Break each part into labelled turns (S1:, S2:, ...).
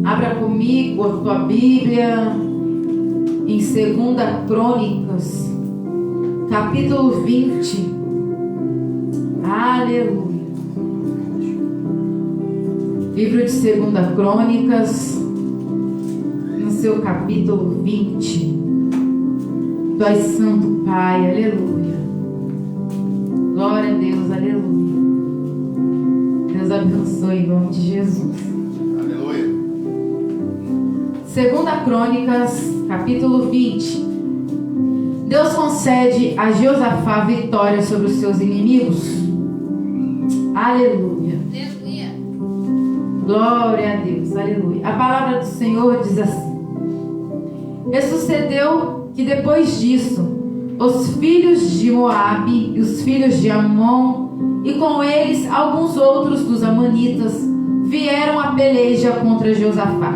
S1: Abra comigo a tua Bíblia em 2 Crônicas, capítulo 20. Aleluia. Livro de 2 Crônicas, no seu capítulo 20. Tu és santo, Pai, aleluia. Glória a Deus, aleluia. Deus abençoe em nome de Jesus.
S2: Aleluia.
S1: 2 Crônicas, capítulo 20. Deus concede a Josafá vitória sobre os seus inimigos. Aleluia.
S3: Aleluia.
S1: Glória a Deus, aleluia. A palavra do Senhor diz assim: E sucedeu que depois disso, os filhos de Moabe e os filhos de Amon, e com eles alguns outros dos amonitas, vieram a peleja contra Josafá.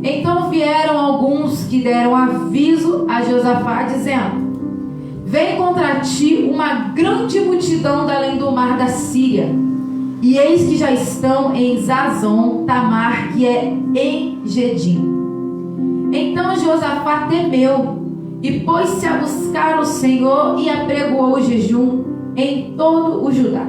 S1: Então vieram alguns que deram aviso a Josafá, dizendo: Vem contra ti uma grande multidão da além do mar da Síria, e eis que já estão em Zazon Tamar, que é em Gedim. Então Josafá temeu e pôs-se a buscar o Senhor e apregoou o jejum em todo o Judá.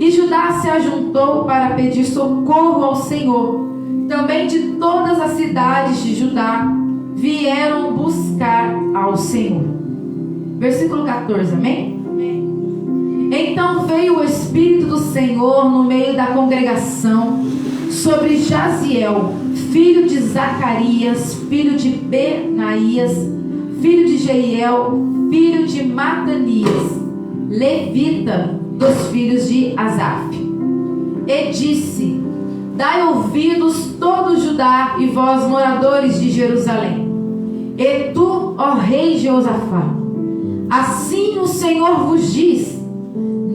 S1: E Judá se ajuntou para pedir socorro ao Senhor. Também de todas as cidades de Judá vieram buscar ao Senhor. Versículo 14, amém? Então veio o Espírito do Senhor no meio da congregação sobre Jaziel, filho de Zacarias, filho de Benaías, filho de Jeiel, filho de Matanias, levita dos filhos de Asaf. E disse: Dai ouvidos todo Judá e vós, moradores de Jerusalém. E tu, ó rei Josafá, assim o Senhor vos diz: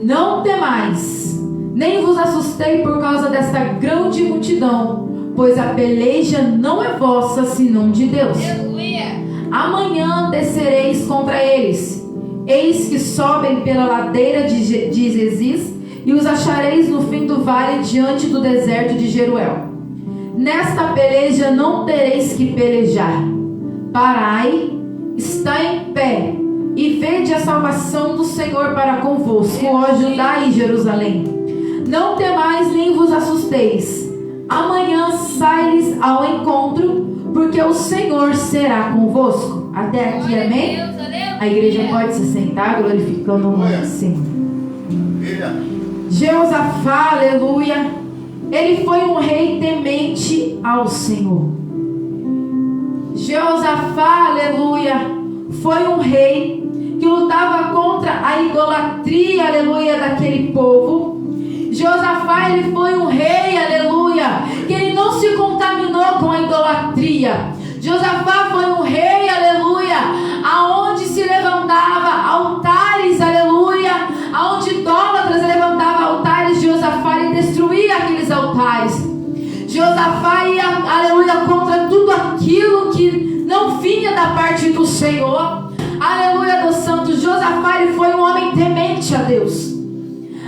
S1: Não temais, nem vos assustei por causa desta grande multidão, pois a peleja não é vossa, senão de Deus.
S3: Aleluia.
S1: Amanhã descereis contra eles. Eis que sobem pela ladeira de Zezis, e os achareis no fim do vale, diante do deserto de Jeruel. Nesta peleja não tereis que pelejar. Parai, está em pé, e vede a salvação do Senhor para convosco, ó Judá e Jerusalém. Não temais nem vos assusteis. Amanhã sai-lhes ao encontro, porque o Senhor será convosco. Até aqui, amém? A igreja pode se sentar, glorificando o nome do Senhor. Josafá, aleluia, ele foi um rei temente ao Senhor. Josafá, aleluia, foi um rei que lutava contra a idolatria, aleluia, daquele povo. Josafá, ele foi um rei, aleluia, que ele não se contaminou com a idolatria. Josafá foi um rei, aleluia, aonde se levantava altares, aleluia, aonde idólatras levantavam altares. Josafá, ele destruía aqueles altares. Josafá ia, aleluia, contra tudo aquilo que não vinha da parte do Senhor. Aleluia, Deus Santo. Josafá, ele foi um homem temente a Deus.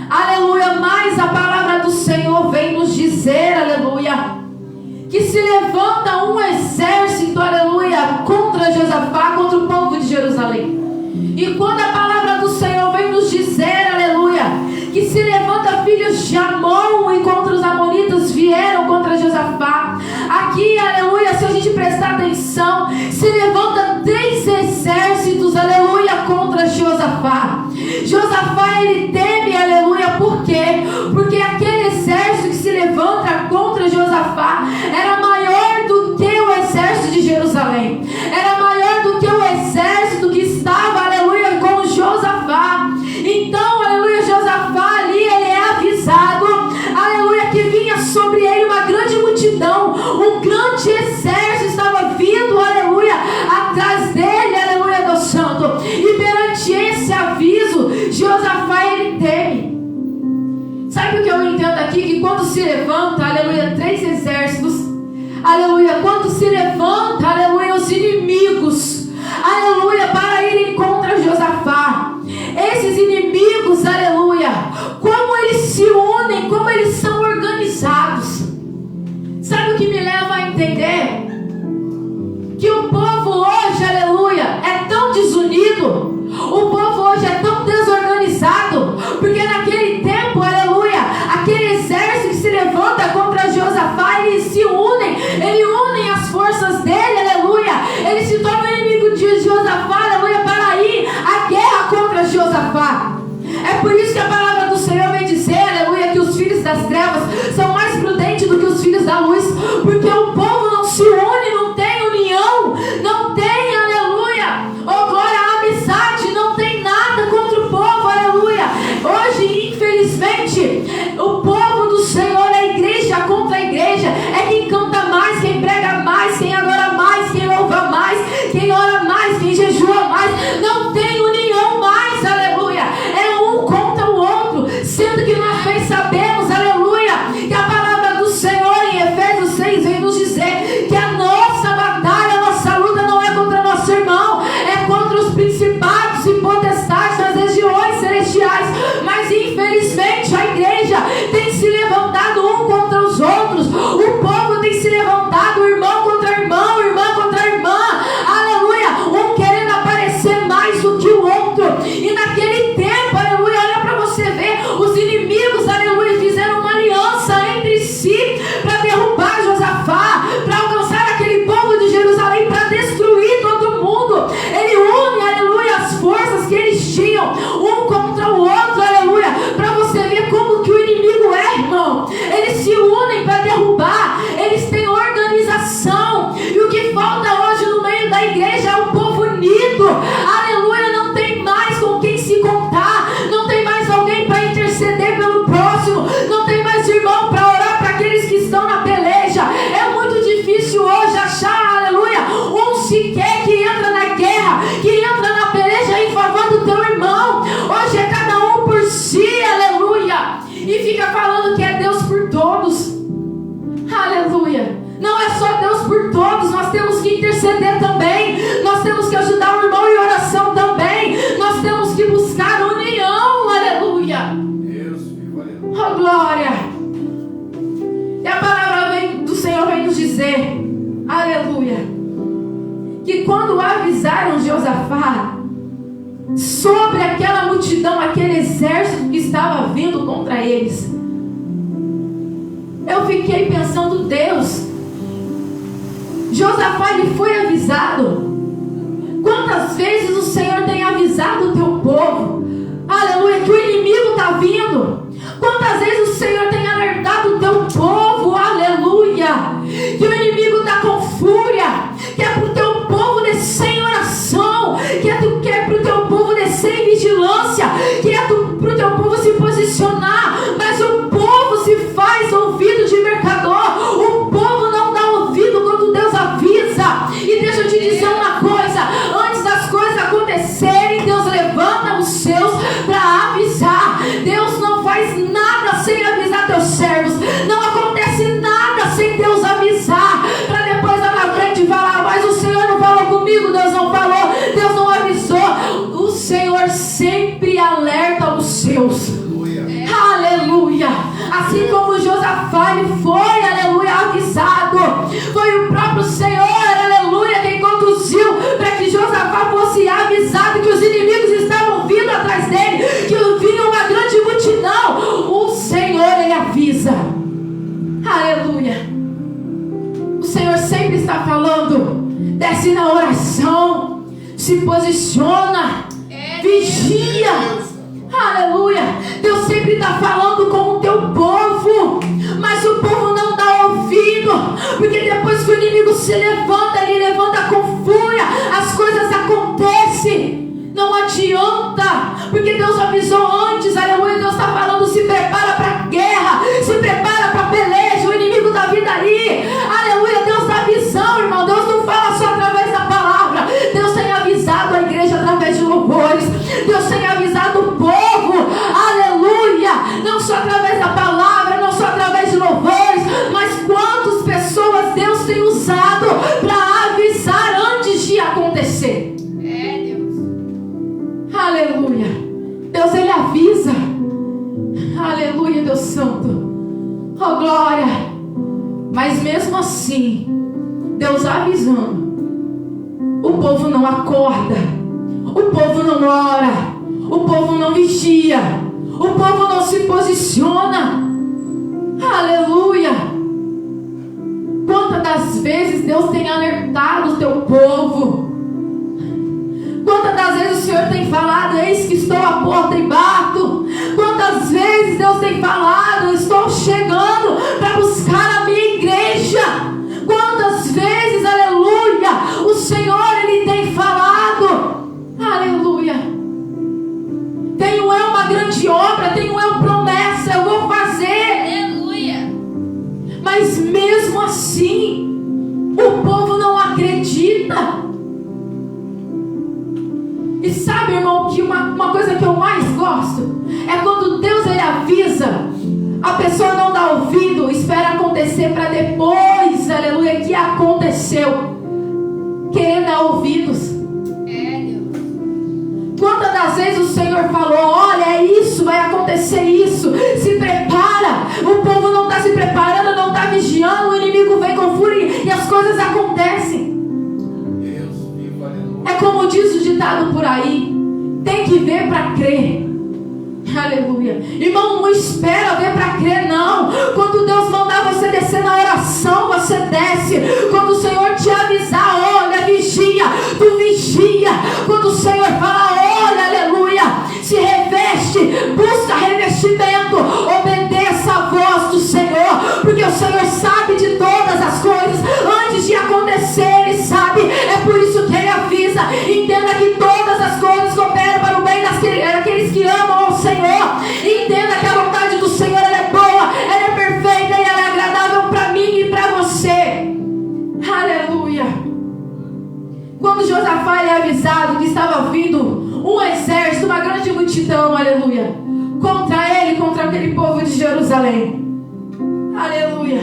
S1: Aleluia, mas a palavra do Senhor vem nos dizer, aleluia, que se levanta um exército, aleluia, contra Josafá, contra o povo de Jerusalém. E quando a palavra do Senhor vem nos dizer, aleluia, que se levanta filhos de Amon e contra os amonitas vieram contra Josafá, aqui, aleluia, se a gente prestar atenção, se levanta 3 exércitos, aleluia, contra Josafá. Josafá, ele teme, aleluia, por quê? Porque aquele exército que se levanta contra Josafá era maior do que o exército de Jerusalém, era maior do que o exército que estava, aleluia, com Josafá. Então, aleluia, Josafá ali, ele é avisado, aleluia, que vinha sobre ele uma grande multidão, um grande exército estava vindo, aleluia, atrás dele, aleluia, Deus Santo. E perante esse aviso, Josafá, ele teme. Sabe o que eu entendo aqui? Que quando se levanta, aleluia, 3 exércitos, aleluia, quando se levanta, aleluia, os inimigos, aleluia, para irem contra Josafá, esses inimigos, aleluia, como eles se unem, como eles são organizados. entender que o povo hoje, aleluia, é tão desunido, o povo hoje é tão desorganizado, porque naquele tempo, aleluia, aquele exército que se levanta contra Josafá, eles se unem, eles unem as forças dele, aleluia, eles se tornam inimigo de Josafá, aleluia, para ir à guerra contra Josafá. É por isso que a palavra do Senhor vem dizer, aleluia, que os filhos das trevas são mais prudentes do que os filhos da luz, porque o povo não se une, não tem união, não tem, aleluia, oh glória, amizade, não tem nada contra o povo, aleluia. Hoje, infelizmente, o povo do Senhor, a igreja contra a igreja, é quem canta mais, quem prega mais, quem adora mais, quem louva mais, quem ora mais, quem jejua mais, não tem união mais, aleluia, é um contra o outro, sendo que nós bem sabemos, aleluia, que a palavra do Senhor em Efésios 6 vem nos dizer que a nossa batalha, a nossa luta não é contra nosso irmão, é contra os principados e potestades das regiões celestiais, mas infelizmente a igreja tem se levantado um contra os outros, o povo tem se levantado, irmão contra irmão, irmã contra irmã, aleluia, um querendo aparecer mais do que o outro, e naquele tempo, aleluia, olha para você ver, os inimigos, aleluia, fizeram uma aliança entre si, para derrubar Josafá, para alcançar aquele povo de Jerusalém, para destruir todo mundo, ele une, aleluia, as forças que eles tinham, um contra o outro, aleluia, para você ver como que o inimigo é, irmão, eles se unem para derrubar, eles têm organização, e o que falta hoje no meio da igreja é o povo unido, aleluia, não tem mais com quem se contar, não tem mais alguém para interceder pelo próximo, não tem mais irmão para orar para aqueles que estão na peleja, é muito difícil hoje achar, aleluia, um sequer que entra na guerra, que entra na peleja em favor do teu irmão, hoje é cada um por si, aleluia, e fica falando que é Deus por todos, aleluia, não é só Deus por todos, nós temos que interceder também, nós temos que ajudar o irmão em oração também, nós temos que buscar união, aleluia, oh glória, e a palavra do Senhor vem nos dizer, aleluia, que quando avisaram Josafá sobre aquela multidão, aquele exército que estava vindo contra eles, eu fiquei pensando, Deus, Josafá, ele foi avisado. Quantas vezes o Senhor tem avisado o teu povo, aleluia, que o inimigo está vindo? Quantas vezes o Senhor tem alertado o teu povo, aleluia, que o inimigo está com fúria, que é para o teu povo descer em oração, que é para o teu povo descer em vigilância, que é para o teu povo se posicionar, mas o povo se faz ouvido de mercador, o povo não dá ouvido quando Deus avisa. E deixa eu te dizer uma coisa, antes das coisas acontecerem, Deus levanta os seus para avisar. Deus não faz nada sem avisar teus servos, não acontece nada sem Deus avisar, para depois lá na frente falar, mas o Senhor não falou comigo, Deus não falou, Deus não avisou. O Senhor sempre alerta os seus, aleluia, assim como Josafá, ele foi, aleluia, avisado, foi o próprio Senhor, aleluia, quem conduziu para que Josafá fosse avisado que os inimigos estavam vindo atrás dele, que vinha uma grande multidão. O Senhor, ele avisa, aleluia, o Senhor sempre está falando, desce na oração, se posiciona, vigia, aleluia, Deus sempre está falando com o teu povo, mas o povo não dá ouvido, porque depois que o inimigo se levanta, ele levanta com fúria, as coisas acontecem, não adianta, porque Deus avisou antes, aleluia, Deus está falando, se prepara para a guerra, se prepara para a peleja, o inimigo está vindo ali, aleluia, Deus dá visão, irmão, Deus não fala só através da palavra, Deus tem avisado a igreja através de louvores, Deus tem avisado o povo, aleluia, não só através da palavra, não só através de louvores, mas quantas pessoas Deus tem usado para avisar antes de acontecer. Deus, aleluia, Deus, ele avisa, aleluia, Deus santo, oh glória, mas mesmo assim Deus avisando. O povo não acorda, o povo não ora, o povo não vigia, o povo não se posiciona. Aleluia! Quantas das vezes Deus tem alertado o teu povo? Quantas das vezes o Senhor tem falado: eis que estou à porta e bato? Quantas vezes Deus tem falado: estou chegando para buscar a minha igreja? Quantas vezes, aleluia, o Senhor Ele tem falado: aleluia, tenho eu uma grande obra, tenho eu promessa, eu vou fazer, aleluia. Mas mesmo assim, o povo não acredita. E sabe, irmão, que uma coisa que eu mais gosto é quando Deus Ele avisa, a pessoa não dá ouvido, espera acontecer para depois, aleluia, que aconteceu, querer dar ouvidos. Quantas das vezes o Senhor falou: olha, é isso, vai acontecer isso, se prepara. O povo não está se preparando, não está vigiando, o inimigo vem com fúria e as coisas acontecem. É como diz o ditado por aí: tem que ver para crer. Aleluia. Irmão, não espera ver para crer, não. Quando Deus mandar você descer na oração, você desce. Quando o Senhor te avisar: olha, vigia, tu vigia. Quando o Senhor fala: olha, aleluia, se reveste, busca revestimento, obedeça a voz do Senhor, porque o Senhor sabe de todas as coisas antes de acontecer. Ele sabe, é por isso que Ele avisa. Entenda que todas as coisas cooperam para o bem daqueles que amam ao Senhor. Entenda que a vontade do Senhor, ela é boa, ela é perfeita e ela é agradável para mim e para você. Aleluia. Quando Josafá é avisado que estava vindo um exército, uma grande multidão, aleluia, contra ele, contra aquele povo de Jerusalém, aleluia,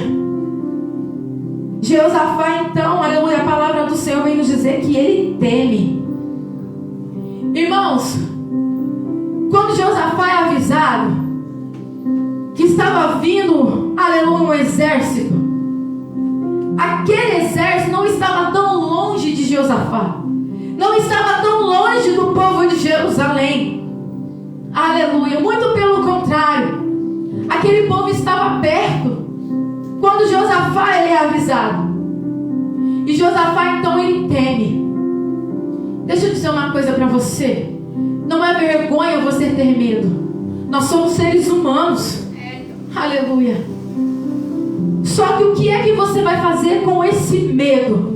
S1: Josafá então, aleluia, a palavra do Senhor vem nos dizer que ele teme. Irmãos, quando Josafá é avisado que estava vindo, aleluia, um exército, aquele exército não estava tão longe de Josafá, não estava tão longe do povo de Jerusalém, aleluia, muito pelo contrário, aquele povo estava perto. Quando Josafá ele é avisado, e Josafá então ele teme. Deixa eu dizer uma coisa para você: não é vergonha você ter medo. Nós somos seres humanos. Aleluia. Só que o que é que você vai fazer com esse medo?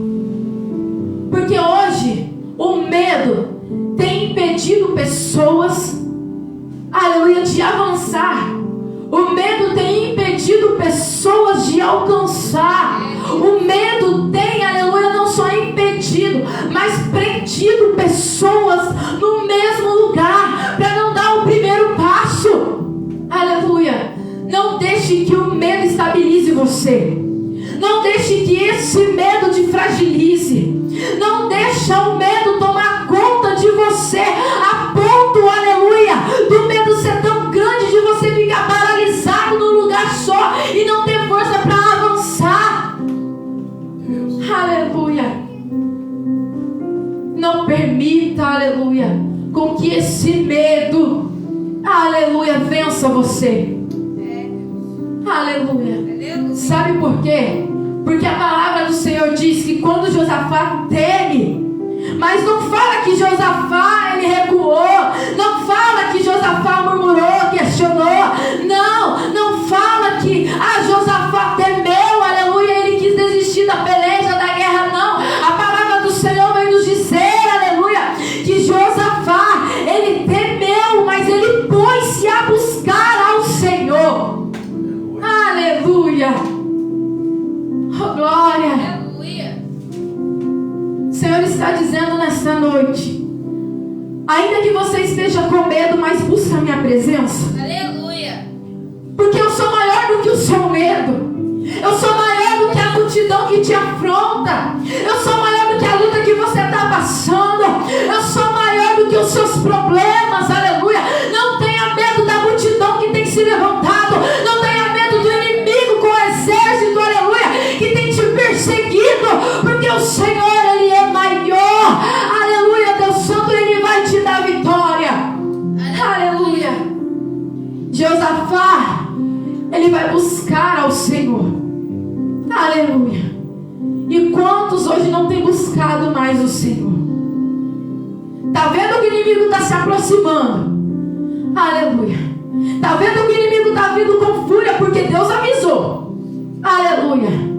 S1: Porque hoje o medo tem impedido pessoas, aleluia, de avançar. O medo tem impedido pessoas de alcançar. O medo tem, aleluia, não só impedido, mas prendido pessoas no mesmo lugar, para não dar o primeiro passo. Aleluia. Não deixe que o medo estabilize você. Não deixe que esse medo te fragilize. Não deixa o medo tomar conta de você, a ponto, aleluia, do medo ser tão grande de você ficar paralisado num lugar só e não ter força para avançar. Aleluia. Não permita, aleluia, com que esse medo, aleluia, vença você. Aleluia. Sabe por quê? Porque a palavra do Senhor diz que quando Josafá teme, mas não fala que Josafá ele recuou, não fala que Josafá murmurou, questionou, não fala que Josafá temeu, aleluia, ele quis desistir da peleja, da guerra, não. A palavra do Senhor vem nos dizer, aleluia, que Josafá ele temeu, mas ele pôs-se a buscar ao Senhor. Aleluia. Oh, glória. Aleluia. O Senhor está dizendo nesta noite: ainda que você esteja com medo, mas busca a minha presença. Aleluia. Porque eu sou maior do que o seu medo. Eu sou maior do que a multidão que te afronta. Eu sou maior do que a luta que você está passando. Eu sou maior do que os seus problemas. Aleluia. Não tenha medo da multidão que tem se levantado. Não tenha medo do inimigo com o exército, aleluia, que tem te perseguido. Porque porque o Senhor, Ele é maior. Aleluia, Deus Santo, Ele vai te dar vitória. Aleluia. Josafá, ele vai buscar ao Senhor. Aleluia. E quantos hoje não têm buscado mais o Senhor? Está vendo que o inimigo está se aproximando? Aleluia. Está vendo que o inimigo está vindo com fúria porque Deus avisou? Aleluia.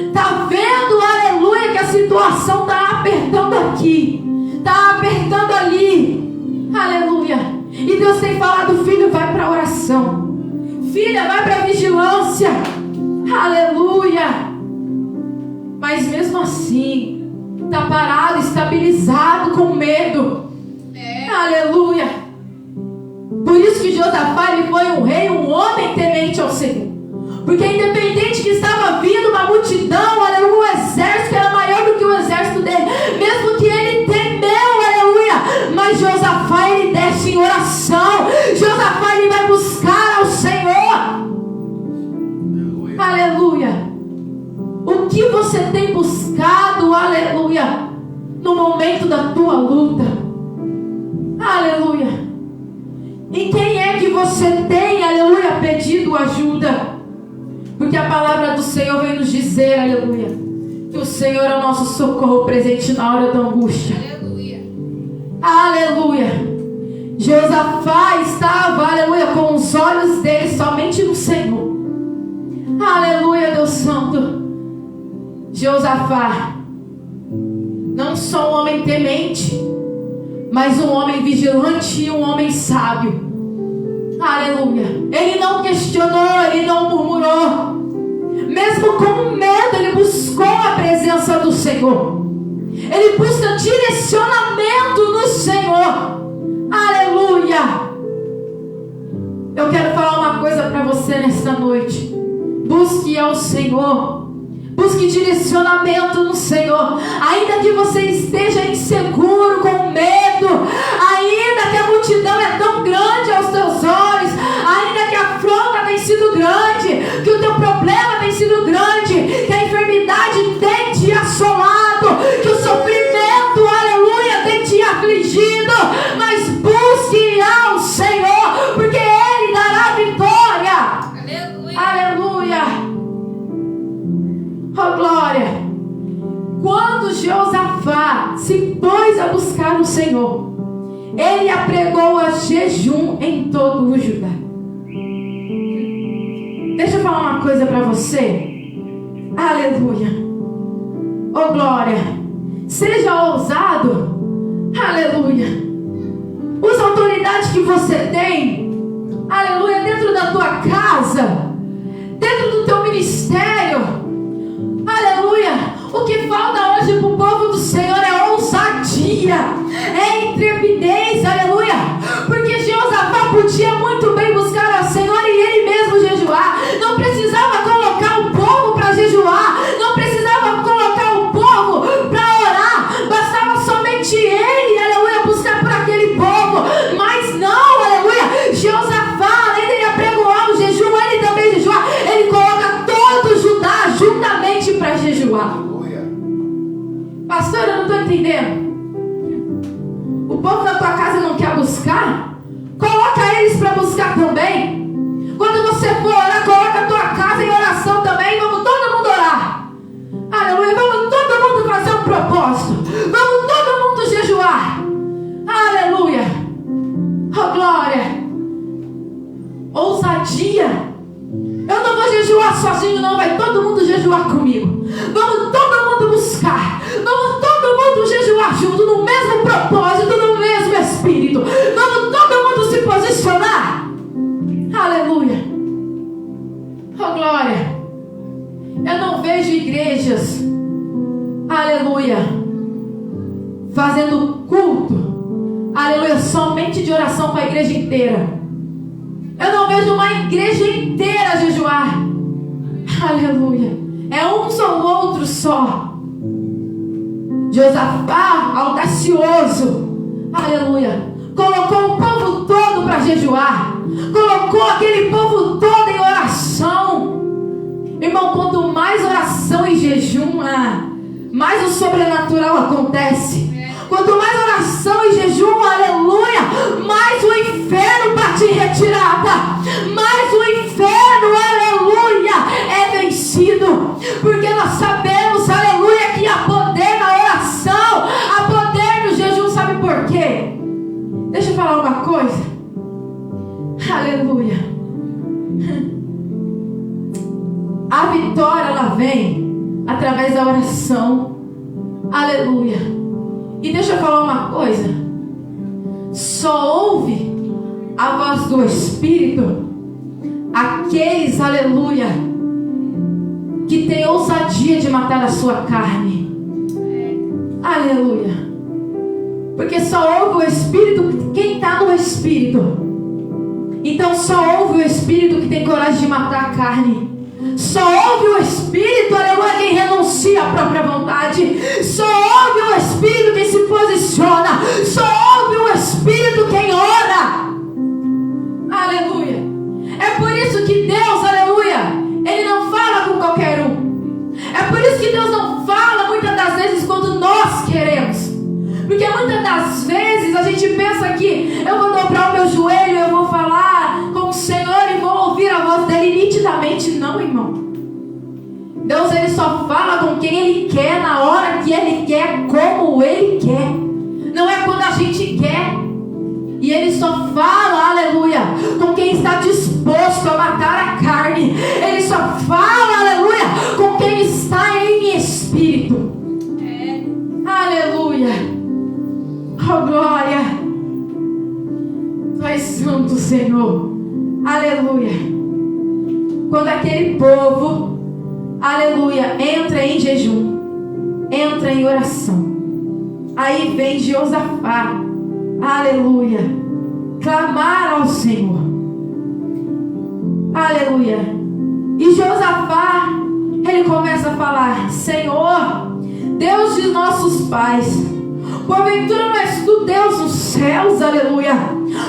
S1: Está vendo, aleluia, que a situação está apertando aqui, está apertando ali. Aleluia. E Deus tem falado: filho, vai para a oração. Filha, vai para a vigilância. Aleluia. Mas mesmo assim, está parado, estabilizado, com medo. Aleluia. Por isso que Josafá, ele foi um rei, um homem temente ao Senhor. Porque independente que estava vindo uma multidão, aleluia, um exército que era maior do que o exército dele, mesmo que ele temeu, aleluia, mas Josafá, ele desce em oração. Josafá, ele vai buscar ao Senhor. Aleluia. O que você tem buscado, aleluia, no momento da tua luta? Aleluia. Em quem é que você tem, aleluia, pedido ajuda? Porque a palavra do Senhor vem nos dizer, aleluia, que o Senhor é o nosso socorro presente na hora da angústia. Aleluia. Aleluia. Josafá estava, aleluia, com os olhos dele somente no Senhor. Aleluia, Deus Santo. Josafá, não só um homem temente, mas um homem vigilante e um homem sábio. Aleluia. Ele não questionou, ele não murmurou. Mesmo com medo, ele buscou a presença do Senhor. Ele busca direcionamento no Senhor. Aleluia. Eu quero falar uma coisa para você nesta noite. Busque ao Senhor. Busque direcionamento no Senhor. Ainda que você esteja inseguro, com medo, ainda que a multidão é tão grande aos teus olhos, ainda que a afronta tem sido grande, que o teu problema tem sido grande, que a enfermidade tem te assolado, que o sofrimento, aleluia, tem te afligido, mas busque ao Senhor, porque Ele dará vitória. Aleluia. Aleluia. Oh, glória. Quando Josafá se pôs a buscar o Senhor, ele apregou a jejum em todo o Judá. Deixa eu falar uma coisa para você. Aleluia. Oh, glória. Seja ousado. Aleluia. Use a autoridade que você tem. Aleluia. Dentro da tua casa, dentro do teu ministério. Aleluia. O que falta hoje para o povo do Senhor é ousadia, é intrepidez, aleluia. Porque Josafá podia muito bem buscar ao Senhor e ele mesmo jejuar. Não precisava colocar o povo para jejuar, não precisava colocar o povo para orar. Bastava somente ele, aleluia, buscar por aquele povo. Mas não, aleluia, Josafá, além dele apregoar o jejum, ele também jejuar. Ele coloca todo Judá juntamente para jejuar. Pastor, eu não estou entendendo. O povo da tua casa não quer buscar? Coloca eles para buscar também. Quando você for orar, coloca a tua casa em oração também. Vamos todo mundo orar. Aleluia. Vamos todo mundo fazer um propósito. Vamos todo mundo jejuar. Aleluia. Oh, glória. Ousadia. Eu não vou jejuar sozinho, não. Vai todo mundo jejuar comigo. Vamos todo mundo buscar. Vamos todo mundo jejuar junto, no mesmo propósito, no mesmo espírito. Vamos todo mundo se posicionar. Aleluia. Oh, glória. Eu não vejo igrejas, aleluia, fazendo culto, aleluia, somente de oração para a igreja inteira. Eu não vejo uma igreja inteira jejuar. Aleluia. É uns ou outro só. Josafá, audacioso, aleluia, colocou o povo todo para jejuar. Colocou aquele povo todo em oração. Irmão, quanto mais oração e jejum, mais o sobrenatural acontece. Quanto mais oração e jejum, aleluia, mais o inferno bate em retirada, mais o inferno, aleluia, é vencido, porque nós sabemos, aleluia, que há poder na oração, há poder no jejum. Sabe por quê? Deixa eu falar uma coisa, aleluia, a vitória ela vem através da oração, aleluia. E deixa eu falar uma coisa, só ouve a voz do Espírito aqueles, aleluia, que tem ousadia de matar a sua carne, aleluia, porque só ouve o Espírito quem está no Espírito. Então só ouve o Espírito que tem coragem de matar a carne. Só ouve o Espírito, aleluia, quem renuncia à própria vontade. Só ouve o Espírito quem se posiciona. Só ouve o Espírito quem ora. Aleluia. É por isso que Deus, aleluia, Ele não fala com qualquer um. É por isso que Deus não fala muitas das vezes quando nós queremos. Porque muitas das vezes a gente pensa que eu vou dobrar o meu joelho, eu vou falar com o Senhor e vou ouvir a voz dele nitidamente. Não, irmão. Deus, Ele só fala com quem Ele quer, na hora que Ele quer, como Ele quer. Não é quando a gente quer. E Ele só fala, aleluia, com quem está disposto a matar a carne. Ele só fala, aleluia, com quem está em espírito. Aleluia. Oh, glória. Tu és santo, Senhor. Aleluia. Quando aquele povo, aleluia, entra em jejum, entra em oração, aí vem Josafá, aleluia, clamar ao Senhor, aleluia. E Josafá, ele começa a falar: Senhor, Deus de nossos pais, porventura não és tu Deus nos céus, aleluia,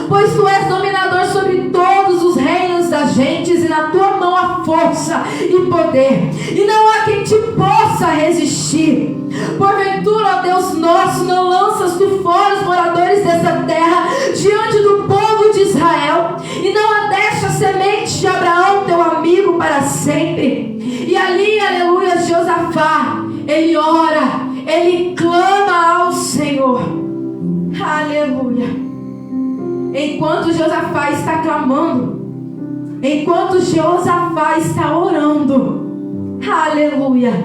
S1: pois tu és dominador sobre todos os reinos das gentes, e na tua mão há força e poder, e não há quem te possa resistir. Porventura, ó Deus nosso, não lanças tu fora os moradores dessa terra diante do povo de Israel, e não adeste a semente de Abraão teu amigo para sempre. E ali, aleluia, Josafá, ele ora, ele clama ao Senhor, aleluia. Enquanto Josafá está clamando, enquanto Josafá está orando, aleluia,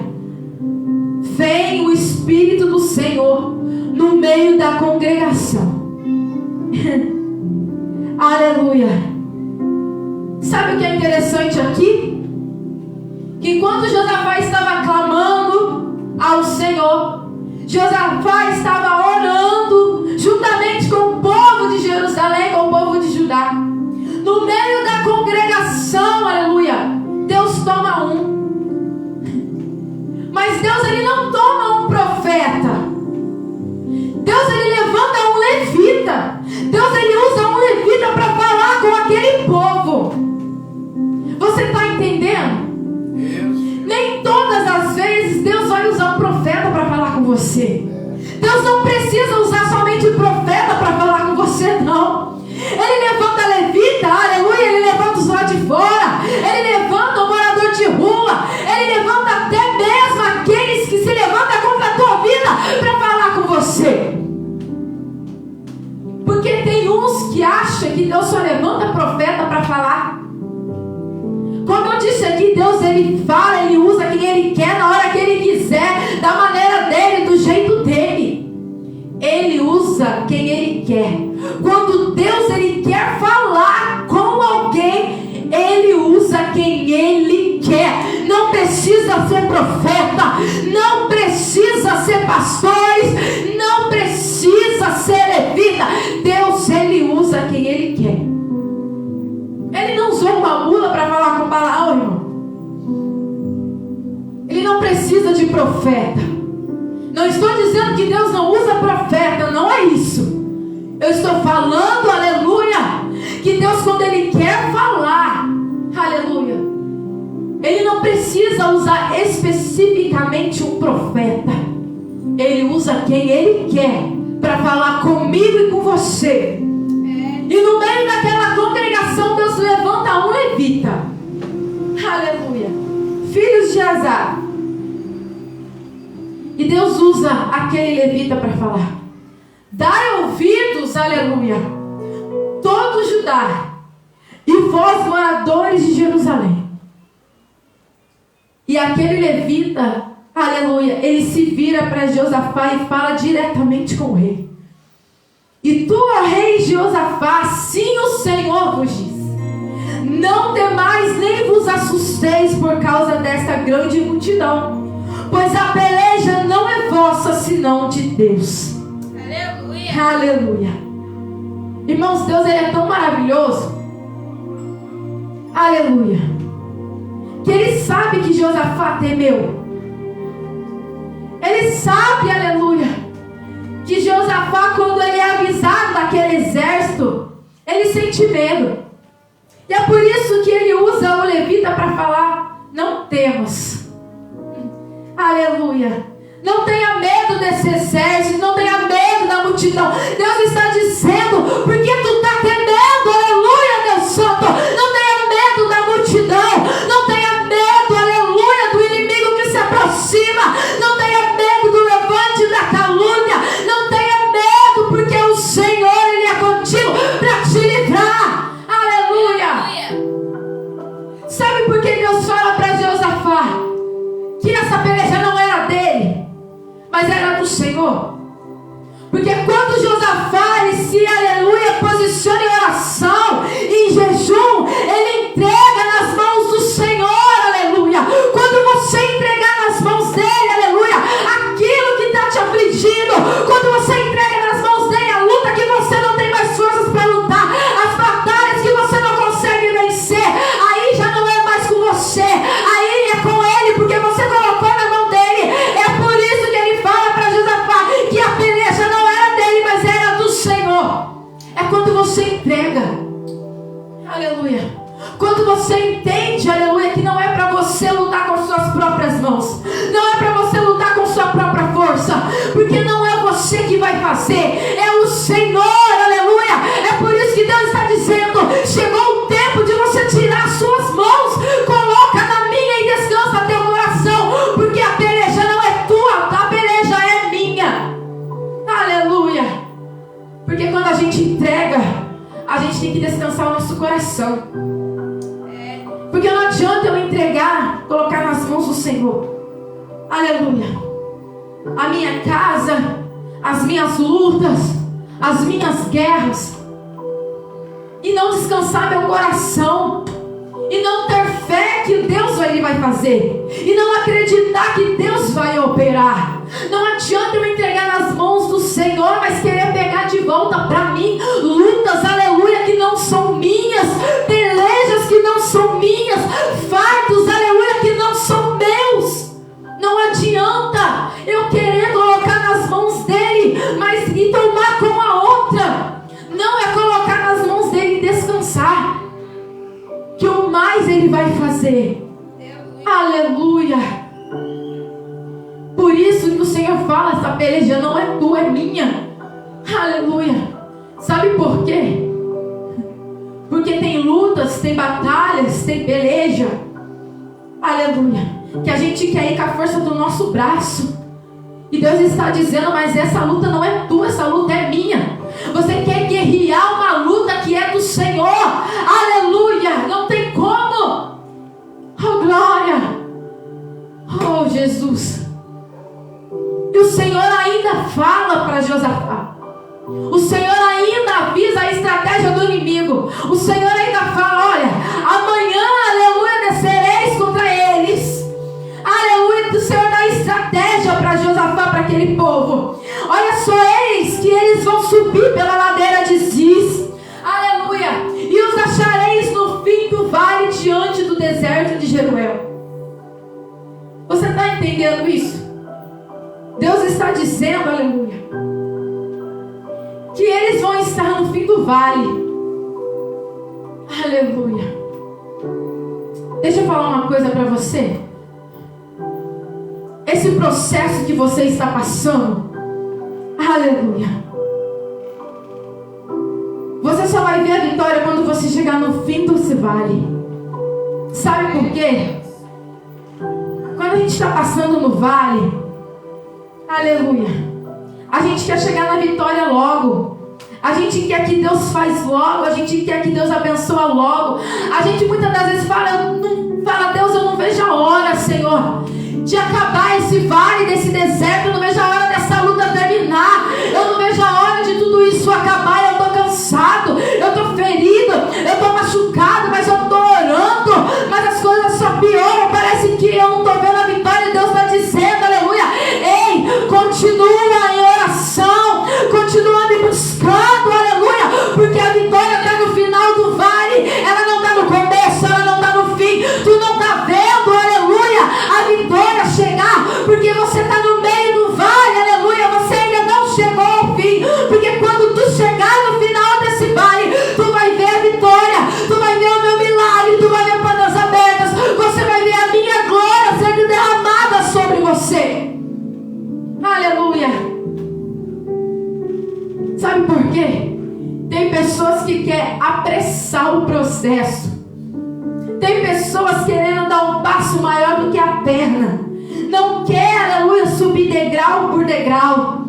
S1: vem o Espírito do Senhor no meio da congregação. Aleluia. Sabe o que é interessante aqui? Que enquanto Josafá estava clamando ao Senhor, Josafá estava orando juntamente com o povo de Jerusalém, com o povo de Judá. No meio da congregação, aleluia, Deus toma um. Mas Deus, Ele não toma um profeta. Deus, Ele levanta um levita. Deus, Ele usa um levita para falar com aquele povo. Você está entendendo? Nem todas as vezes Deus vai usar um profeta para falar com você. Deus não precisa usar somente o profeta para falar com você, não. Ele levanta levita, aleluia, Ele levanta os lá de fora, Ele levanta o morador de rua, Ele levanta até mesmo aqueles que se levantam contra a tua vida para falar com você. Porque tem uns que acham que Deus só levanta profeta para falar. Como eu disse aqui, Deus, Ele fala, Ele usa quem Ele quer, na hora que Ele quiser, da maneira dEle, do jeito dEle. Ele usa quem Ele quer. Quando Deus, Ele quer falar com alguém, Ele usa quem Ele quer. Não precisa ser profeta, não precisa ser pastores, não precisa ser levita. Deus, Ele usa quem Ele quer. Ele não usou uma mula para falar com Balaão, irmão. Ele não precisa de profeta. Não estou dizendo que Deus não usa profeta, não é isso. Eu estou falando, aleluia, que Deus, quando Ele quer falar, aleluia, Ele não precisa usar especificamente um profeta. Ele usa quem Ele quer para falar comigo e com você. E no meio daquela congregação, Deus levanta um levita. Aleluia. Filhos de Azar. E Deus usa aquele levita para falar: dai ouvidos, aleluia, todo Judá, e vós moradores de Jerusalém. E aquele levita, aleluia, ele se vira para Josafá e fala diretamente com o rei. E tu, ó rei Josafá, sim o Senhor vos diz: não temais nem vos assusteis por causa desta grande multidão, pois a peleja não é vossa, senão de Deus. Aleluia. Aleluia. Irmãos, Deus, Ele é tão maravilhoso. Aleluia. Que Ele sabe que Josafá temeu. Ele sabe, aleluia, que Josafá, quando ele é avisado daquele exército, ele sente medo. E é por isso que ele usa o levita para falar: não temas. Aleluia. Não tenha medo desse exército, não tenha medo da multidão. Deus está dizendo: porque tu está temendo, aleluia, Deus Santo. Não tenha medo da multidão, não tenha medo, aleluia, do inimigo que se aproxima. Não tenha medo do levante da calúnia. Não tenha medo, porque o Senhor, Ele é contigo para te livrar. Aleluia. Sabe por que Deus fala para Josafá que essa peleja não era dele, mas era do Senhor? Porque quando Josafá, ele se, aleluia, posiciona em oração, em jejum, ele entrega nas mãos do Senhor, aleluia. Quando você entregar nas mãos dele, aleluia, aquilo que está te afligindo, quando você entrega nas mãos dele a luta que você não tem mais forças para lutar, as batalhas que você não consegue vencer, aí já não é mais com você, aí é com ele, porque você colocou na mão dele. É por isso que ele fala para Josafá que a peleja não era dele, mas era do Senhor. É quando você entrega, aleluia, quando você entende, aleluia, que não é para você lutar com suas próprias mãos, não é para você lutar com sua própria força, porque não é você que vai fazer, é o Senhor, aleluia. É por isso que Deus está dizendo: chegou o tempo de você tirar as suas mãos, coloca na minha e descansa teu coração, porque a peleja não é tua, a peleja é minha. Aleluia. Porque quando a gente entrega, a gente tem que descansar o nosso coração. Porque não adianta eu entregar, colocar nas mãos do Senhor, aleluia, a minha casa, as minhas lutas, as minhas guerras, e não descansar meu coração, e não ter fé que Deus Ele vai fazer, e não acreditar que Deus vai operar. Não adianta eu entregar nas mãos do Senhor, mas querer pegar de volta para mim lutas, aleluia, que não são minhas, pelejas que não são minhas, fardos, aleluia, que não são meus. Não adianta eu querer colocar nas mãos dele, mas e tomar com a outra. Não, é colocar nas mãos dele e descansar, que o mais ele vai fazer. Aleluia. Por isso que o Senhor fala: essa peleja não é tua, é minha. Aleluia. Sabe por quê? Porque tem lutas, tem batalhas, tem peleja, aleluia, que a gente quer ir com a força do nosso braço. E Deus está dizendo: mas essa luta não é tua, essa luta é minha. Você quer guerrear uma luta que é do Senhor, aleluia. Não tem como. Oh glória, oh Jesus. E o Senhor ainda fala para Josafá. O Senhor ainda avisa a estratégia do inimigo. O Senhor ainda fala: olha, amanhã, aleluia, descereis contra eles. Aleluia, o Senhor dá estratégia para Josafá, para aquele povo. Olha só, eis que eles vão subir pela ladeira de Ziz. Aleluia. E os achareis no fim do vale, diante do deserto de Jeruel. Você está entendendo isso? Deus está dizendo, aleluia, que eles vão estar no fim do vale. Aleluia. Deixa eu falar uma coisa para você. esse processo que você está passando, aleluia, você só vai ver a vitória quando você chegar no fim desse vale. Sabe por quê? Quando a gente está passando no vale, aleluia, a gente quer chegar na vitória logo. A gente quer que Deus faz logo. A gente quer que Deus abençoa logo. A gente muitas das vezes fala, Deus, eu não vejo a hora, Senhor, de acabar esse vale, desse deserto. Eu não vejo a hora dessa luta terminar. Eu não vejo a hora de tudo isso acabar. Eu estou cansado, eu estou ferido, eu estou machucado, mas eu estou orando, mas as coisas só pioram. Parece que eu não estou vendo a vitória. Deus está dizendo, aleluia, ei, continua em oração, continua me buscando, aleluia, porque a vitória está no final do vale. Ela não está no começo, ela não está no fim. Tu não está vendo, aleluia, a vitória chegar, porque você está no meio do vale, aleluia. Você ainda não chegou ao fim, porque quando tu chegar no final desse vale, tu vai ver a vitória, tu vai ver o meu milagre, tu vai ver portas abertas, você vai ver a minha glória sendo derramada sobre você. Aleluia. Sabe por quê? Tem pessoas que querem apressar o processo. Tem pessoas querendo dar um passo maior do que a perna. Não quer, aleluia, subir degrau por degrau.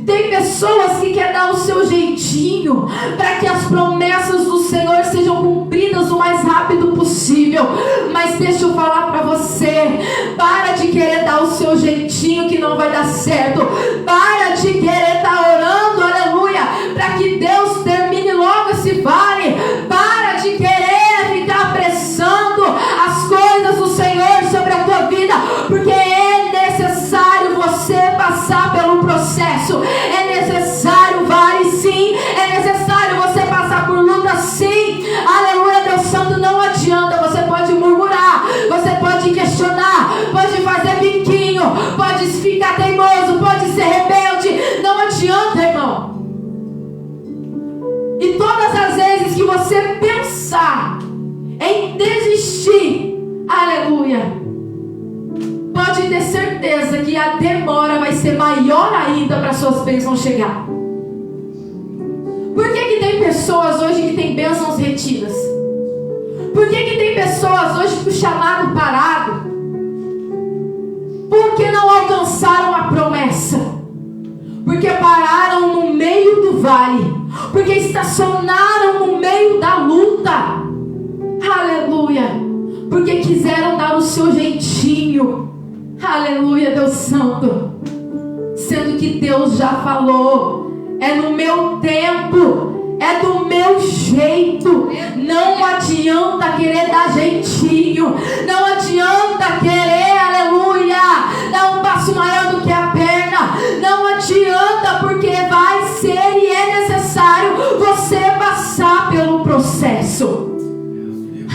S1: Tem pessoas que querem dar o seu jeitinho para que as promessas do Senhor sejam cumpridas o mais rápido possível. Mas deixa eu falar para você, para de querer dar o seu jeitinho que não vai dar certo. Para de querer estar orando, aleluia, para que Deus termine logo esse vale. Para de querer ficar apressando as coisas do Senhor sobre a tua vida, porque é necessário você passar pelo processo. É necessário, vale sim. É necessário você passar por luta sim. Aleluia, Deus Santo, não adianta. Você pode murmurar, você pode questionar, pode fazer biquinho, pode ficar teimoso, pode ser rebelde. Não adianta, irmão. E todas as vezes que você pensar em desistir, aleluia, pode ter certeza que a demora vai ser maior ainda para suas bênçãos chegar. Por que tem pessoas hoje que têm bênçãos retidas? Por que tem pessoas hoje com o chamado parado? Porque não alcançaram a promessa. Porque pararam no meio do vale. Porque estacionaram no meio da luta. Aleluia. Porque quiseram dar o seu jeitinho. Aleluia, Deus Santo. Sendo que Deus já falou, é no meu tempo, é do meu jeito. Não adianta querer dar jeitinho. Não adianta querer, aleluia, dar um passo maior do que a perna. Não adianta, porque vai ser e é necessário você passar pelo processo.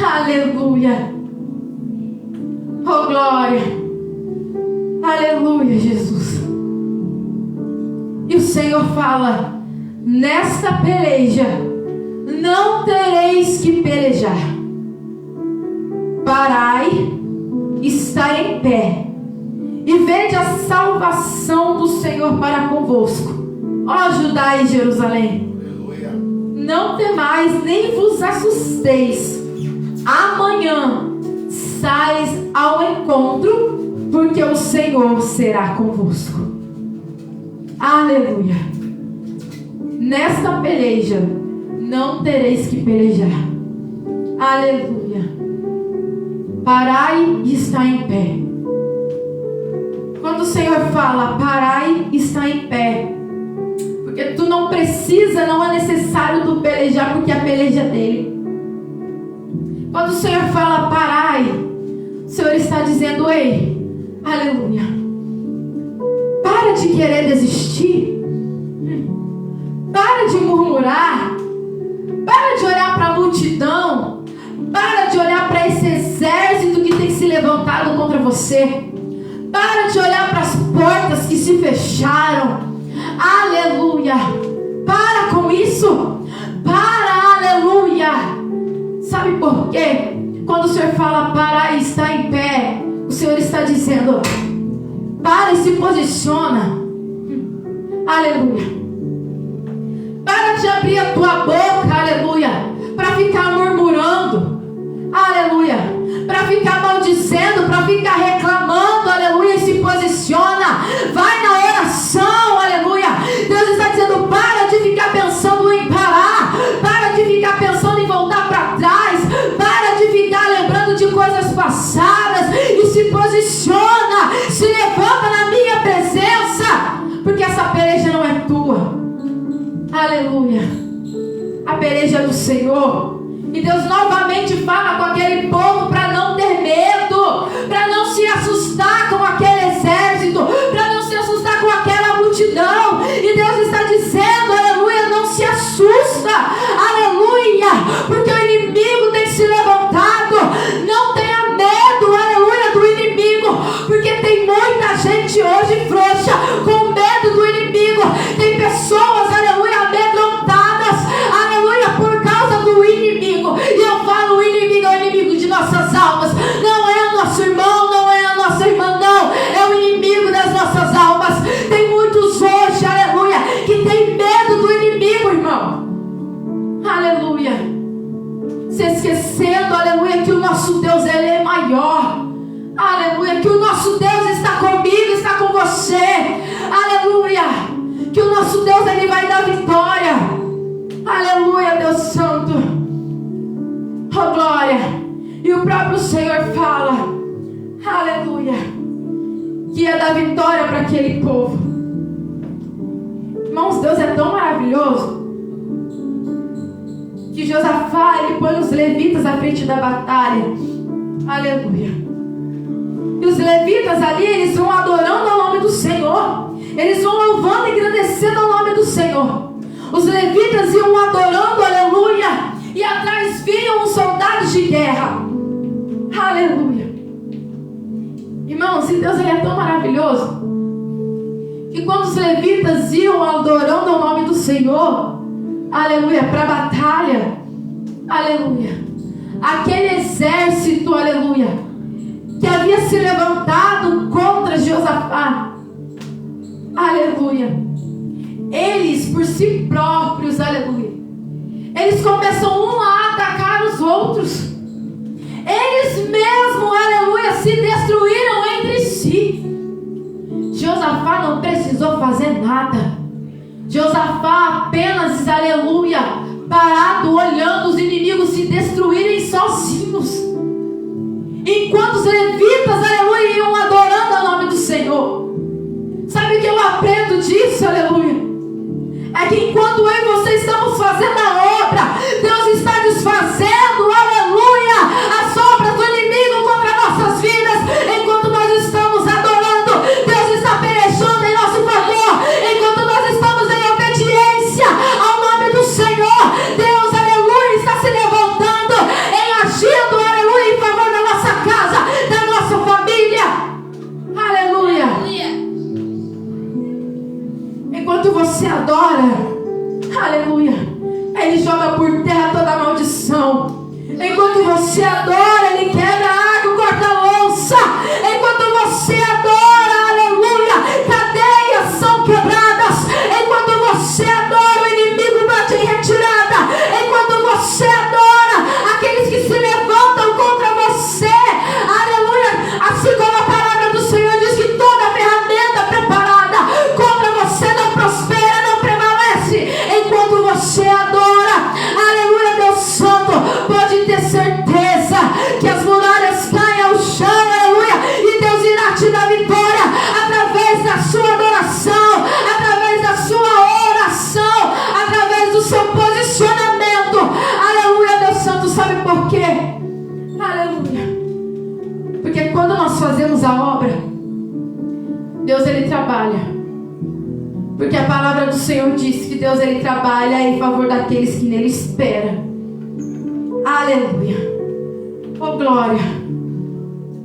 S1: Aleluia. Oh, glória. Aleluia, Jesus. E o Senhor fala: nesta peleja não tereis que pelejar. Parai, está em pé, e vede a salvação do Senhor para convosco. Ó Judá e Jerusalém, aleluia. Não temais, nem vos assusteis. Amanhã sais ao encontro, porque o Senhor será convosco. Aleluia. Nesta peleja não tereis que pelejar. Aleluia. Parai e está em pé. Quando o Senhor fala parai e está em pé, porque tu não precisa, não é necessário tu pelejar, porque a peleja é dele. Quando o Senhor fala parai, o Senhor está dizendo: ei, aleluia, para de querer desistir, para de murmurar, para de olhar para a multidão, para de olhar para esse exército que tem se levantado contra você, para de olhar para as portas que se fecharam. Aleluia. Para com isso. Para, aleluia. Sabe por quê? Quando o Senhor fala parar e está em pé, o Senhor está dizendo: para se posiciona. Aleluia. Para de abrir a tua boca, aleluia, para ficar murmurando, aleluia, para ficar maldizendo, para ficar reclamando, aleluia, e se posiciona. Vai na oração, aleluia. Deus está dizendo: para de ficar pensando em parar, para de ficar pensando em voltar para trás, para de ficar lembrando de coisas passadas e se posiciona, se levanta na minha presença, porque essa peleja não é tua. Aleluia. A peleja é do Senhor. E Deus novamente fala com aquele povo para não ter medo, para não se assustar com aquele exército, para não se assustar com aquela multidão. E Deus está dizendo, aleluia, não se assusta, aleluia, porque o inimigo tem se levantado. Não tenha medo, aleluia, do inimigo, porque tem muita gente hoje frouxa, com medo do inimigo. Tem pessoas, aleluia, amedrontadas, aleluia, por causa do inimigo. E eu falo, o inimigo é o inimigo de nossas almas. Não é o nosso irmão, não é a nossa irmã, não. É o inimigo das nossas almas. Tem muitos hoje, aleluia, que tem medo do inimigo, irmão. Aleluia. Se esquecendo, aleluia, que o nosso Deus, Ele é maior. Aleluia, que o nosso Deus está comigo, está com você. Aleluia, que o nosso Deus, Ele vai dar vitória. Aleluia, Deus Santo. Oh, glória. E o próprio Senhor fala, aleluia, que ia dar vitória para aquele povo. Irmãos, Deus é tão maravilhoso que Josafá, ele põe os levitas à frente da batalha. Aleluia. E os levitas ali, eles vão adorando ao nome do Senhor. Eles vão louvando e agradecendo ao nome do Senhor. Os levitas iam adorando, aleluia. E atrás vinham os soldados de guerra. Aleluia. Irmãos, e Deus, Ele é tão maravilhoso que quando os levitas iam adorando ao nome do Senhor, aleluia, para a batalha, aleluia, aquele exército, aleluia, que havia se levantado contra Josafá, aleluia, eles por si próprios, aleluia, eles começam a atacar os outros. Eles mesmos, aleluia, se destruíram entre si. Josafá não precisou fazer nada. Josafá apenas, aleluia, parado, olhando os inimigos se destruírem sozinhos. Enquanto os levitas, aleluia, iam adorando ao nome do Senhor. Sabe o que eu aprendo disso, aleluia? É que enquanto eu e você estamos fazendo a obra, Deus está desfazendo, aleluia, as obras do inimigo contra nossas vidas. Enquanto nós estamos adorando, Deus está pelejando em nosso favor. Enquanto nós estamos em obediência ao nome do Senhor, Deus, aleluia, está se levantando, agindo, aleluia, em favor da nossa casa, da nossa família. Aleluia. Enquanto você adora, aleluia, Ele joga por terra toda a maldição. Enquanto você adora, Ele quebra a água, corta a louça. Enquanto você adora, aleluia, cadeias são quebradas. Enquanto você adora, o inimigo bate em retirada. Enquanto você adora, aqueles que se levantam contra você, aleluia, assim como a palavra do Senhor diz que toda ferramenta preparada contra você não prospera, não prevalece. Enquanto você adora, aleluia, Deus Santo, pode ter certeza que as muralhas caem ao chão, aleluia, e Deus irá te dar vitória através da sua adoração, através da sua oração, através do seu posicionamento. Aleluia, Deus Santo. Sabe por quê? Aleluia, porque quando nós fazemos a obra, Deus, Ele trabalha. Porque a palavra do Senhor diz que Deus, Ele trabalha em favor daqueles que nele esperam. Aleluia. Oh, glória.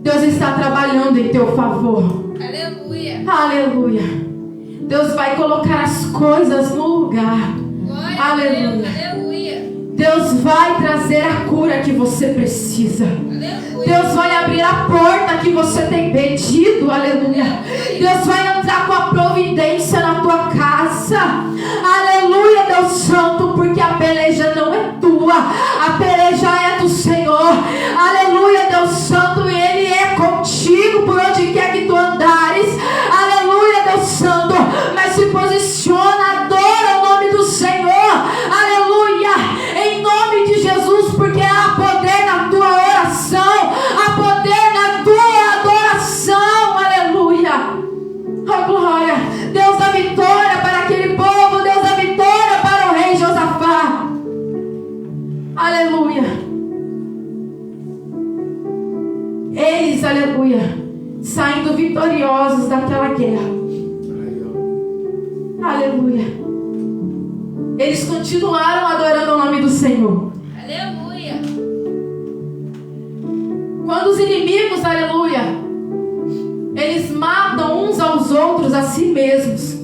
S1: Deus está trabalhando em teu favor.
S2: Aleluia.
S1: Aleluia. Deus vai colocar as coisas no lugar.
S2: Glória
S1: Aleluia.
S2: a Deus. Aleluia.
S1: Deus vai trazer a cura que você precisa.
S2: Aleluia.
S1: Deus vai abrir a porta que você tem pedido. Aleluia. Deus vai vitoriosos daquela guerra. Aleluia. Eles continuaram adorando o nome do Senhor.
S2: Aleluia.
S1: Quando os inimigos, aleluia, eles matam uns aos outros, a si mesmos.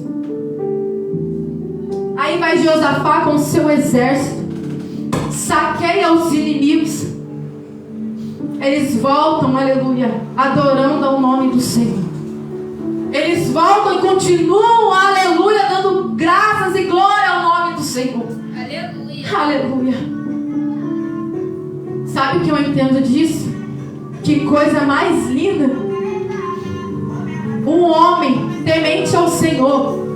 S1: Aí vai Josafá com o seu exército, saqueia os inimigos. Eles voltam, aleluia, adorando ao nome do Senhor. Eles voltam e continuam, aleluia, dando graças e glória ao nome do Senhor.
S2: Aleluia.
S1: Aleluia. Sabe o que eu entendo disso? Que coisa mais linda. Um homem temente ao Senhor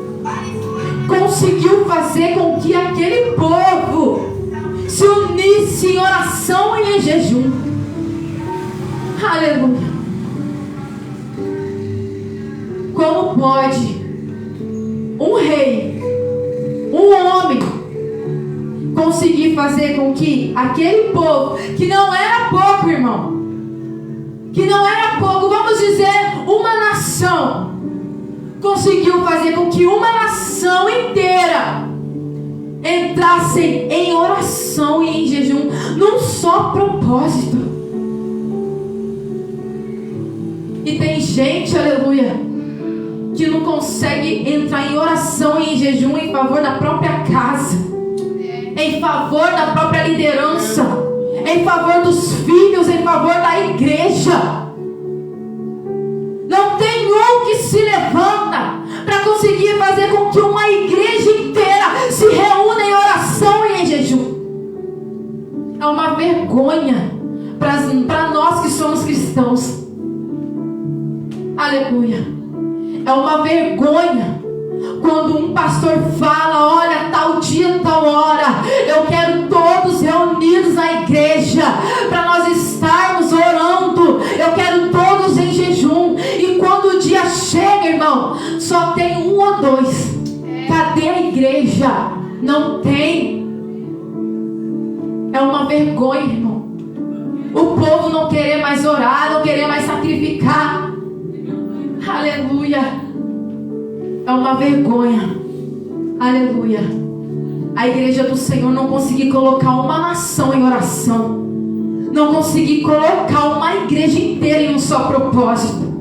S1: conseguiu fazer com que aquele povo se unisse em oração e em jejum. Aleluia. Como pode um rei, um homem, conseguir fazer com que aquele povo, que não era pouco, irmão, que não era pouco, vamos dizer, uma nação, conseguiu fazer com que uma nação inteira entrassem em oração e em jejum, num só propósito. E tem gente, aleluia, que não consegue entrar em oração e em jejum em favor da própria casa, em favor da própria liderança, em favor dos filhos, em favor da igreja. Não tem um que se levanta para conseguir fazer com que uma igreja inteira se reúna em oração e em jejum. É uma vergonha para nós que somos cristãos. Aleluia. É uma vergonha quando um pastor fala: olha, tal dia, tal hora, eu quero todos reunidos na igreja para nós estarmos orando, eu quero todos em jejum. E quando o dia chega, irmão, só tem um ou dois. Cadê a igreja? Não tem. É uma vergonha, irmão. O povo não querer mais orar, não querer mais sacrificar. Aleluia. É uma vergonha. Aleluia. A igreja do Senhor não conseguir colocar uma nação em oração, não conseguir colocar uma igreja inteira em um só propósito.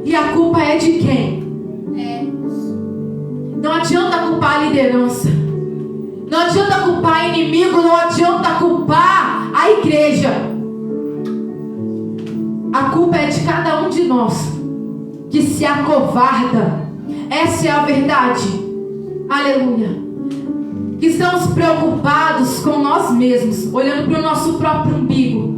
S1: E a culpa é de quem? Não adianta culpar a liderança, não adianta culpar inimigo, não adianta culpar a igreja. A culpa é de cada um de nós que se acovarda. Essa é a verdade. Aleluia. Que estamos preocupados com nós mesmos, olhando para o nosso próprio umbigo,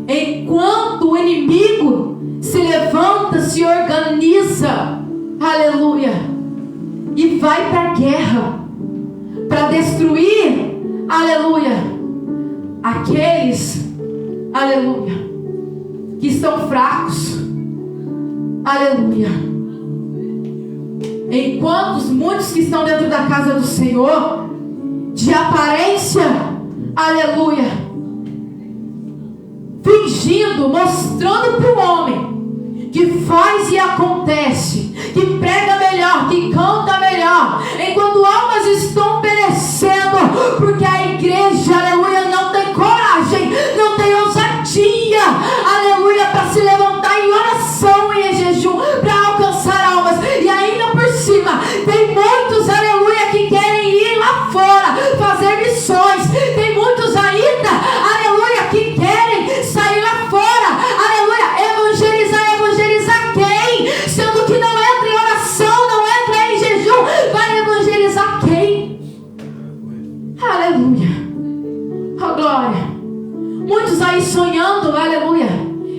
S1: enquanto o inimigo se levanta, se organiza, aleluia, e vai para a guerra para destruir, aleluia, aqueles, aleluia, que estão fracos, aleluia. Enquanto muitos que estão dentro da casa do Senhor, de aparência, aleluia, fingindo, mostrando para o homem que faz e acontece, que prega melhor, que canta melhor, enquanto almas estão perecendo, porque a igreja, aleluia, não tem coragem, não tem ousadia, aleluia, para se levantar em oração e em jejum, para alcançar almas. E ainda por cima, tem muitos, aleluia, que querem ir lá fora, fazer missões. Tem muitos ainda, aleluia, que querem sair lá fora, aleluia, evangelizar quem? Sendo que não entra em oração, não entra em jejum, vai evangelizar quem? Aleluia, oh glória. Muitos aí sonhando, aleluia,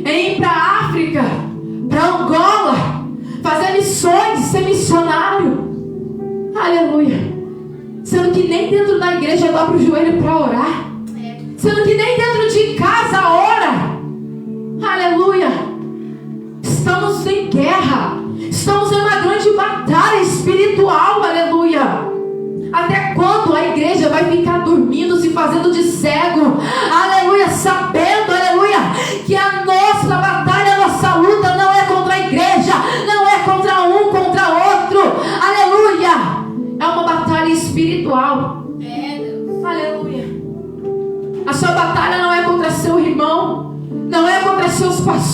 S1: em ir para a África, para Angola, fazer missões, ser missionário, aleluia, sendo que nem dentro da igreja dobra o joelho para orar, sendo que nem dentro de casa ora, aleluia. Estamos em guerra, estamos em uma grande batalha espiritual, aleluia. Até quando a igreja vai ficar dormindo, se fazendo de cego, aleluia, sabendo, aleluia, que a nossa batalha, a nossa luta não é contra a igreja,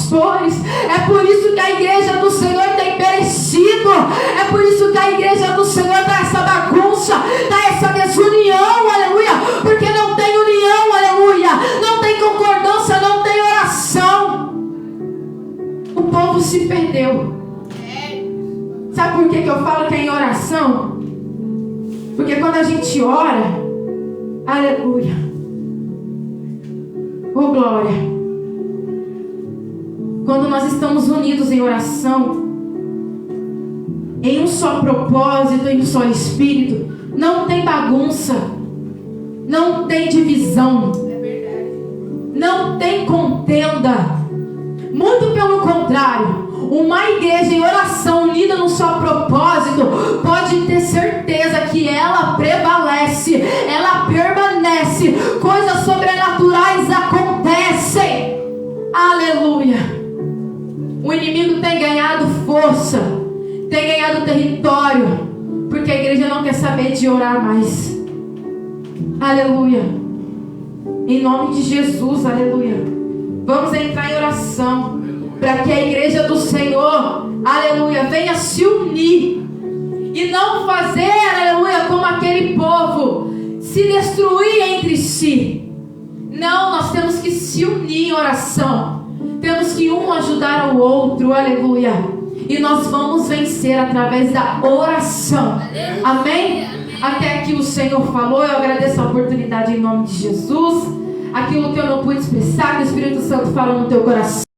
S1: pastores. É por isso que a igreja do Senhor tem perecido. É por isso que a igreja do Senhor está essa bagunça, está essa desunião, aleluia. Porque não tem união, aleluia. Não tem concordância, não tem oração. O povo se perdeu. Sabe por que eu falo que é em oração? Porque quando a gente ora, aleluia, oh glória, quando nós estamos unidos em oração, em um só propósito, em um só espírito, não tem bagunça, não tem divisão, não tem contenda. Muito pelo contrário, uma igreja em oração unida no só propósito pode ter certeza que ela prevalece, ela permanece, coisas sobrenaturais acontecem. Aleluia. O inimigo tem ganhado força, tem ganhado território, porque a igreja não quer saber de orar mais. Aleluia. Em nome de Jesus, aleluia. Vamos entrar em oração, para que a igreja do Senhor, aleluia, venha se unir e não fazer, aleluia, como aquele povo, se destruir entre si. Não, nós temos que se unir em oração, temos que um ajudar ao outro, aleluia, e nós vamos vencer através da oração. Amém? Até aqui o Senhor falou, eu agradeço a oportunidade em nome de Jesus. Aquilo que eu não pude expressar, que o Espírito Santo falou no teu coração.